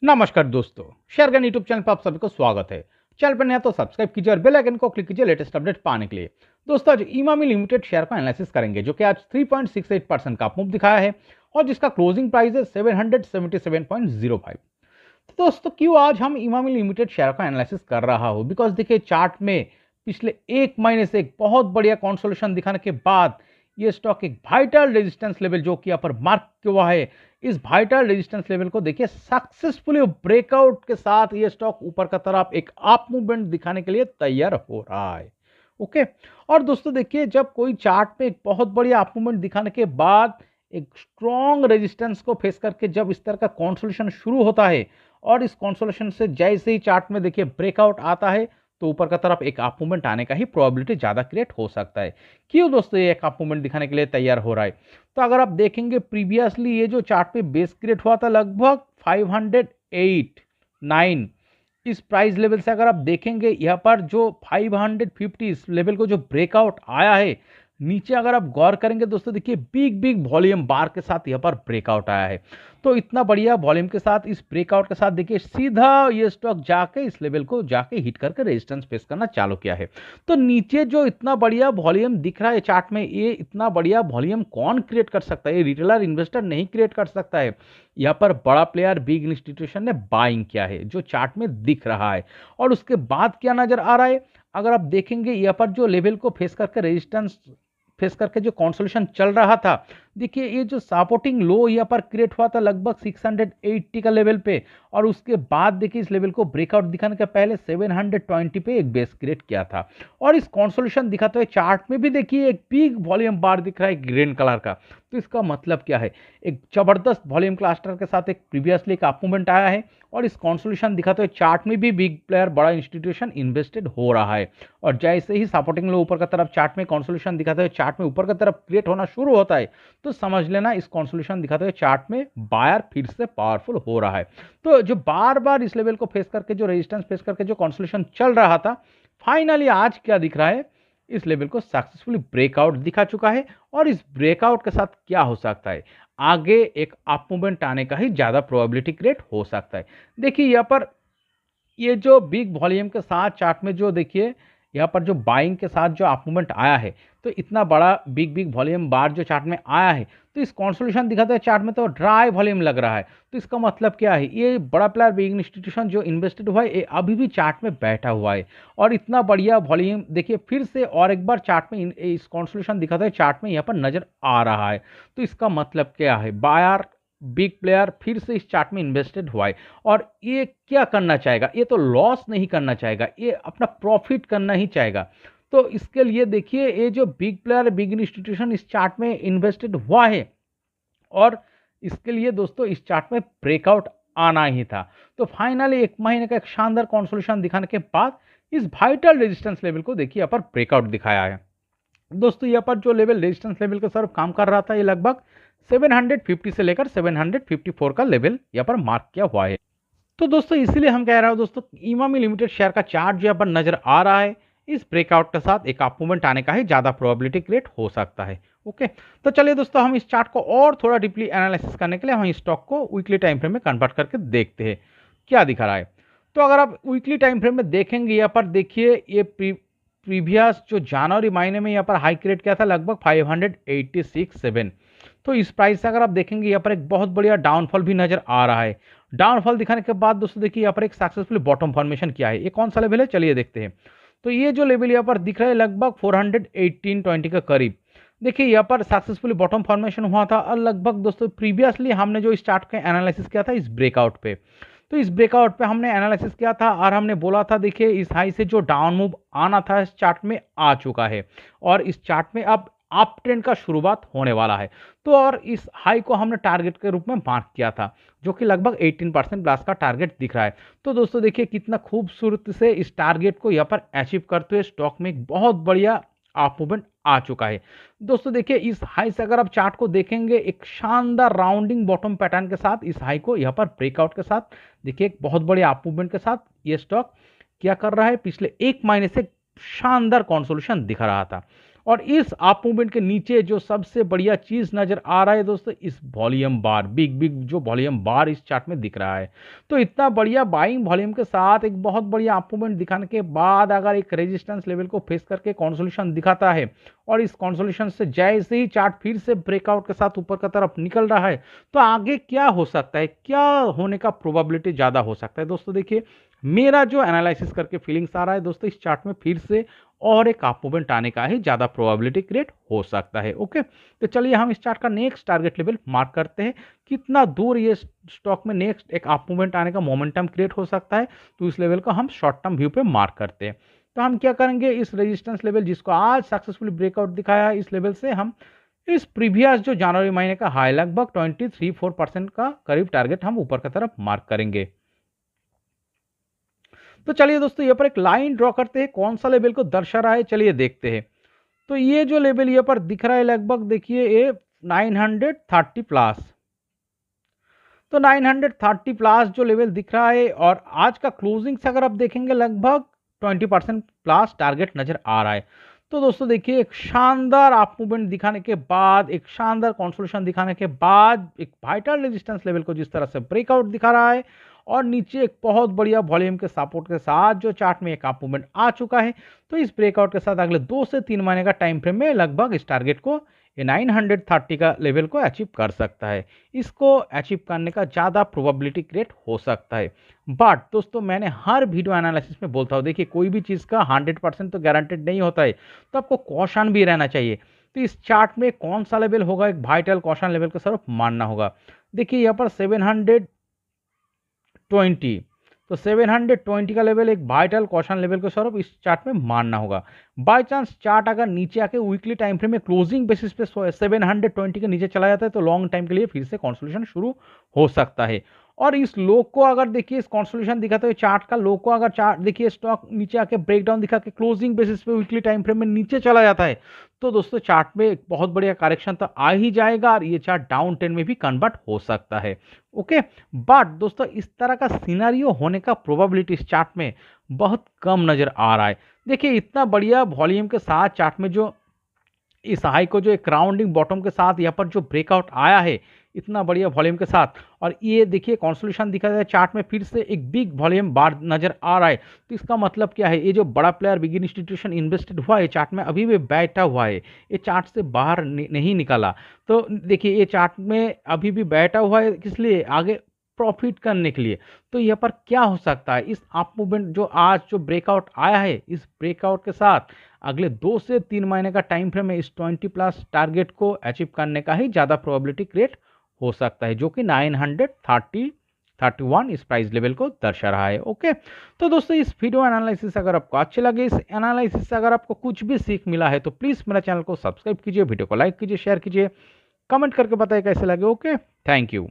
नमस्कार दोस्तों, शेयरगन YouTube channel पर आप सभी को स्वागत है। चैनल पर नया तो सब्सक्राइब कीजिए और बेल आइकन को क्लिक कीजिए लेटेस्ट अपडेट पाने के लिए। दोस्तों, आज इमामी लिमिटेड शेयर का एनालिसिस करेंगे जो कि आज 3.68% का मूव दिखाया है और जिसका क्लोजिंग प्राइस है 777.05। तो दोस्तों, क्यों आज हम इमामी लिमिटेड शेयर का एनालिसिस कर रहा हूं? बिकॉज देखिए, चार्ट में पिछले एक महीने से एक बहुत बढ़िया कॉन्सोलेशन दिखाने के बाद ये स्टॉक एक वाइटल रेजिस्टेंस लेवल जो कि यहाँ पर मार्क हुआ है, इस वाइटल रेजिस्टेंस लेवल को देखिए सक्सेसफुली ब्रेकआउट के साथ ये स्टॉक ऊपर का तरफ एक अप मूवमेंट दिखाने के लिए तैयार हो रहा है। ओके। और दोस्तों देखिए, जब कोई चार्ट में एक बहुत बढ़िया अप मूवमेंट दिखाने के बाद एक स्ट्रॉन्ग रेजिस्टेंस को फेस करके जब इस तरह का कॉन्सोलेशन शुरू होता है और इस कॉन्सोलेशन से जैसे ही चार्ट में देखिए ब्रेकआउट आता है, तो ऊपर का तरफ एक अप मूवमेंट आने का ही प्रोबेबिलिटी ज़्यादा क्रिएट हो सकता है। क्यों दोस्तों ये एक अप मूवमेंट दिखाने के लिए तैयार हो रहा है? तो अगर आप देखेंगे प्रीवियसली ये जो चार्ट पे बेस क्रिएट हुआ था लगभग 508 9, इस प्राइस लेवल से अगर आप देखेंगे यहाँ पर जो 550 इस लेवल को जो ब्रेकआउट आया है, नीचे अगर आप गौर करेंगे दोस्तों, देखिए बिग बिग वॉल्यूम बार के साथ यहाँ पर ब्रेकआउट आया है। तो इतना बढ़िया वॉल्यूम के साथ इस ब्रेकआउट के साथ देखिए सीधा ये स्टॉक जाके इस लेवल को जाके हिट करके रेजिस्टेंस फेस करना चालू किया है। तो नीचे जो इतना बढ़िया वॉल्यूम दिख रहा है चार्ट में, ये इतना बढ़िया वॉल्यूम कौन क्रिएट कर सकता है? ये रिटेलर इन्वेस्टर नहीं क्रिएट कर सकता है। यहाँ पर बड़ा प्लेयर बिग इंस्टीट्यूशन ने बाइंग किया है जो चार्ट में दिख रहा है। और उसके बाद क्या नजर आ रहा है? अगर आप देखेंगे यहाँ पर जो लेवल को फेस करके रेजिस्टेंस फेस करके जो कॉन्सोलेशन चल रहा था, देखिए ये जो सपोर्टिंग लो यहाँ पर क्रिएट हुआ था लगभग 680 का लेवल पे, और उसके बाद देखिए इस लेवल को ब्रेकआउट दिखाने के पहले 720 पे एक बेस क्रिएट किया था। और इस कॉन्सोलेशन दिखाते हुए चार्ट में भी देखिए एक बिग वॉल्यूम बार दिख रहा है ग्रीन कलर का। तो इसका मतलब क्या है? एक जबरदस्त वॉल्यूम क्लस्टर के साथ एक प्रीवियसली एक अप मूवमेंट आया है और इस कॉन्सोलेशन दिखाते हुए चार्ट में भी बिग प्लेयर बड़ा इंस्टीट्यूशन इन्वेस्टेड हो रहा है। और जैसे ही सपोर्टिंग लो ऊपर का तरफ चार्ट में कॉन्सोलेशन दिखाते हुए चार्ट में ऊपर का तरफ क्रिएट होना शुरू होता है, तो समझ लेना इस कॉन्सोलेशन दिखाते हुए चार्ट में बायर फिर से पावरफुल हो रहा है। तो जो बार बार इस लेवल को फेस करके जो रेजिस्टेंस फेस करके जो कॉन्सोलेशन चल रहा था, फाइनली आज क्या दिख रहा है? इस लेवल को सक्सेसफुली ब्रेकआउट दिखा चुका है। और इस ब्रेकआउट के साथ क्या हो सकता है? आगे एक अप मूवमेंट आने का ही ज्यादा प्रोबेबिलिटी क्रिएट हो सकता है। देखिए यहाँ पर ये जो बिग वॉल्यूम के साथ चार्ट में जो देखिए यहाँ पर जो बाइंग के साथ जो अप मूवमेंट आया है, तो इतना बड़ा बिग बिग वॉल्यूम बार जो चार्ट में आया है, तो इस कॉन्सोलेशन दिखाते हैं चार्ट में तो ड्राई वॉल्यूम लग रहा है। तो इसका मतलब क्या है? ये बड़ा प्लेयर बिग इंस्टीट्यूशन जो इन्वेस्टेड हुआ है, ये अभी भी चार्ट में बैठा हुआ है। और इतना बढ़िया वॉल्यूम देखिए फिर से और एक बार चार्ट में इस कॉन्सोलेशन दिखाते हैं चार्ट में यहाँ पर नजर आ रहा है। तो इसका मतलब क्या है? बायर बिग प्लेयर फिर से इस चार्ट में इन्वेस्टेड हुआ है। और ये क्या करना चाहेगा? ये तो लॉस नहीं करना चाहेगा, ये अपना प्रॉफिट करना ही चाहेगा। तो इसके लिए देखिए ये जो बिग प्लेयर बिग इंस्टीट्यूशन इस चार्ट में इन्वेस्टेड हुआ है, और इसके लिए दोस्तों इस चार्ट में ब्रेकआउट आना ही था। तो फाइनली एक महीने का एक शानदार कॉन्सोलेशन दिखाने के बाद इस वाइटल रेजिस्टेंस लेवल को देखिए यहाँ पर ब्रेकआउट दिखाया है। दोस्तों यहाँ पर जो लेवल रेजिस्टेंस लेवल के तरफ काम कर रहा था, ये लगभग 750 से लेकर 754 का लेवल यहाँ पर मार्क किया हुआ है। तो दोस्तों इसीलिए हम कह रहे हो दोस्तों, इमामी लिमिटेड शेयर का चार्ट जो यहाँ पर नजर आ रहा है, इस ब्रेकआउट के साथ एक अप मूवमेंट आने का ही ज्यादा प्रोबेबिलिटी क्रिएट हो सकता है। ओके। तो चलिए दोस्तों, हम इस चार्ट को और थोड़ा डीपली एनालिसिस करने के लिए हम इस स्टॉक को वीकली टाइम फ्रेम में कन्वर्ट करके देखते हैं क्या दिखा रहा है। तो अगर आप वीकली टाइम फ्रेम में देखेंगे, यहाँ पर देखिए ये प्रीवियस जो जनवरी महीने में यहाँ पर हाई क्रिएट किया था लगभग 586.7। तो इस प्राइस से अगर आप देखेंगे यहाँ पर एक बहुत बढ़िया डाउनफॉल भी नजर आ रहा है। डाउनफॉल दिखाने के बाद दोस्तों देखिए यहाँ पर एक सक्सेसफुल बॉटम फॉर्मेशन किया है। ये कौन सा लेवल है चलिए देखते हैं। तो ये जो लेवल यहाँ पर दिख रहा है लगभग 418.20 के करीब, देखिए यहाँ पर सक्सेसफुली बॉटम फॉर्मेशन हुआ था। और लगभग दोस्तों प्रीवियसली हमने जो इस चार्ट का एनालिसिस किया था इस ब्रेकआउट पे, तो इस ब्रेकआउट पे हमने एनालिसिस किया था और हमने बोला था देखिए इस हाई से जो डाउन मूव आना था इस चार्ट में आ चुका है, और इस चार्ट में अब अप ट्रेंड का शुरुआत होने वाला है। तो और इस हाई को हमने टारगेट के रूप में मार्क किया था, जो कि लगभग 18% प्लस का टारगेट दिख रहा है। तो दोस्तों देखिए कितना खूबसूरत से इस टारगेट को यहाँ पर अचीव करते हुए स्टॉक में एक बहुत बढ़िया अप मूवमेंट आ चुका है। दोस्तों देखिए इस हाई से अगर आप चार्ट को देखेंगे, एक शानदार राउंडिंग बॉटम पैटर्न के साथ इस हाई को यहाँ पर ब्रेकआउट के साथ देखिए एक बहुत बड़े अप मूवमेंट के साथ ये स्टॉक क्या कर रहा है? पिछले एक महीने से शानदार कॉन्सोलेशन दिखा रहा था। और इस अप मूवमेंट के नीचे जो सबसे बढ़िया चीज नजर आ रहा है दोस्तों, इस वॉल्यूम बार, बिग जो वॉल्यूम बार इस चार्ट में दिख रहा है। तो इतना बढ़िया बाइंग वॉल्यूम के साथ एक बहुत बढ़िया अप मूवमेंट दिखाने के बाद अगर एक रेजिस्टेंस लेवल को फेस करके कंसोलिडेशन दिखाता है और इस कंसोलिडेशन से जैसे ही चार्ट फिर से ब्रेकआउट के साथ ऊपर की तरफ निकल रहा है, तो आगे क्या हो सकता है, क्या होने का प्रोबेबिलिटी ज्यादा हो सकता है दोस्तों। देखिए, मेरा जो एनालिसिस करके फीलिंग्स आ रहा है दोस्तों, इस चार्ट में फिर से और एक अप मूवमेंट आने का ही ज्यादा प्रोबेबिलिटी क्रिएट हो सकता है। ओके, तो चलिए हम इस चार्ट का नेक्स्ट टारगेट लेवल मार्क करते हैं, कितना दूर ये स्टॉक में नेक्स्ट एक अप मूवमेंट आने का मोमेंटम क्रिएट हो सकता है। तो इस लेवल को हम शॉर्ट टर्म व्यू पे मार्क करते हैं। तो हम क्या करेंगे, इस रेजिस्टेंस लेवल जिसको आज सक्सेसफुली ब्रेकआउट दिखाया है, इस लेवल से हम इस प्रीवियस जो जनवरी महीने का हाई लगभग 23-4% का करीब टारगेट हम ऊपर की तरफ मार्क करेंगे। तो चलिए दोस्तों, यहाँ पर एक लाइन ड्रॉ करते हैं, कौन सा लेवल को दर्शा रहा है चलिए देखते हैं। तो ये जो लेवल यहाँ पर दिख रहा है लगभग देखिए ये 930 प्लस, तो 930 प्लस जो लेवल दिख रहा है और आज का क्लोजिंग से अगर आप देखेंगे लगभग 20% प्लस टारगेट नजर आ रहा है। तो दोस्तों देखिए, एक शानदार अप मूवमेंट दिखाने के बाद, एक शानदार कंसोलिडेशन दिखाने के बाद, एक वाइटल रेजिस्टेंस लेवल को जिस तरह से ब्रेकआउट दिखा रहा है और नीचे एक बहुत बढ़िया वॉल्यूम के सपोर्ट के साथ जो चार्ट में एक अप मूवमेंट आ चुका है, तो इस ब्रेकआउट के साथ अगले 2 से 3 महीने का टाइम फ्रेम में लगभग इस टारगेट को, ये 930 का लेवल को अचीव कर सकता है। इसको अचीव करने का ज़्यादा प्रोबेबिलिटी क्रिएट हो सकता है। बट दोस्तों, मैंने हर वीडियो एनालिसिस में बोलता हूँ, देखिए कोई भी चीज़ का 100% तो गारंटेड नहीं होता है, तो आपको कॉशन भी रहना चाहिए। तो इस चार्ट में कौन सा लेवल होगा, एक वाइटल कॉशन लेवल को सिर्फ मानना होगा। देखिए यहाँ पर 720, तो 720 का लेवल एक वाइटल कॉशन लेवल को स्वरूप इस चार्ट में मानना होगा। बाय चांस चार्ट अगर नीचे आके वीकली टाइम फ्रेम में क्लोजिंग बेसिस पे 720 के नीचे चला जाता है, तो लॉन्ग टाइम के लिए फिर से कंसोलिडेशन शुरू हो सकता है। और इस लो को अगर देखिए, इस कंसोलिडेशन दिखाते हुए चार्ट का लो को अगर चार्ट देखिए, स्टॉक नीचे आके ब्रेकडाउन दिखा के क्लोजिंग बेसिस पे वीकली टाइम फ्रेम में नीचे चला जाता है, तो दोस्तों चार्ट में एक बहुत बढ़िया करेक्शन तो आ ही जाएगा और ये चार्ट डाउन ट्रेंड में भी कन्वर्ट हो सकता है। ओके, बट दोस्तों इस तरह का सिनेरियो होने का प्रोबेबिलिटी इस चार्ट में बहुत कम नजर आ रहा है। देखिए, इतना बढ़िया वॉल्यूम के साथ चार्ट में जो इस हाई को जो एक राउंडिंग बॉटम के साथ यहाँ पर जो ब्रेकआउट आया है, इतना बढ़िया वॉल्यूम के साथ, और ये देखिए कंसोलिडेशन दिखा है चार्ट में, फिर से एक बिग वॉल्यूम बार नजर आ रहा है। तो इसका मतलब क्या है, ये जो बड़ा प्लेयर बिग इंस्टीट्यूशन इन्वेस्टेड हुआ है चार्ट में, अभी भी बैठा हुआ है, ये चार्ट से बाहर नहीं निकला। तो देखिए ये चार्ट में अभी भी बैठा हुआ है, किस लिए, आगे प्रॉफिट करने के लिए। तो यहाँ पर क्या हो सकता है, इस अप मूवमेंट जो आज जो ब्रेकआउट आया है, इस ब्रेकआउट के साथ अगले 2 से 3 महीने का टाइम फ्रेम में इस 20 प्लस टारगेट को अचीव करने का ही ज़्यादा प्रोबेबिलिटी क्रिएट हो सकता है, जो कि 931 इस प्राइस लेवल को दर्शा रहा है। ओके, तो दोस्तों इस वीडियो एनालिसिस अगर आपको अच्छे लगे, इस एनालिसिस से अगर आपको कुछ भी सीख मिला है, तो प्लीज़ मेरा चैनल को सब्सक्राइब कीजिए, वीडियो को लाइक कीजिए, शेयर कीजिए, कमेंट करके बताइए कैसे लगे। Okay, thank you.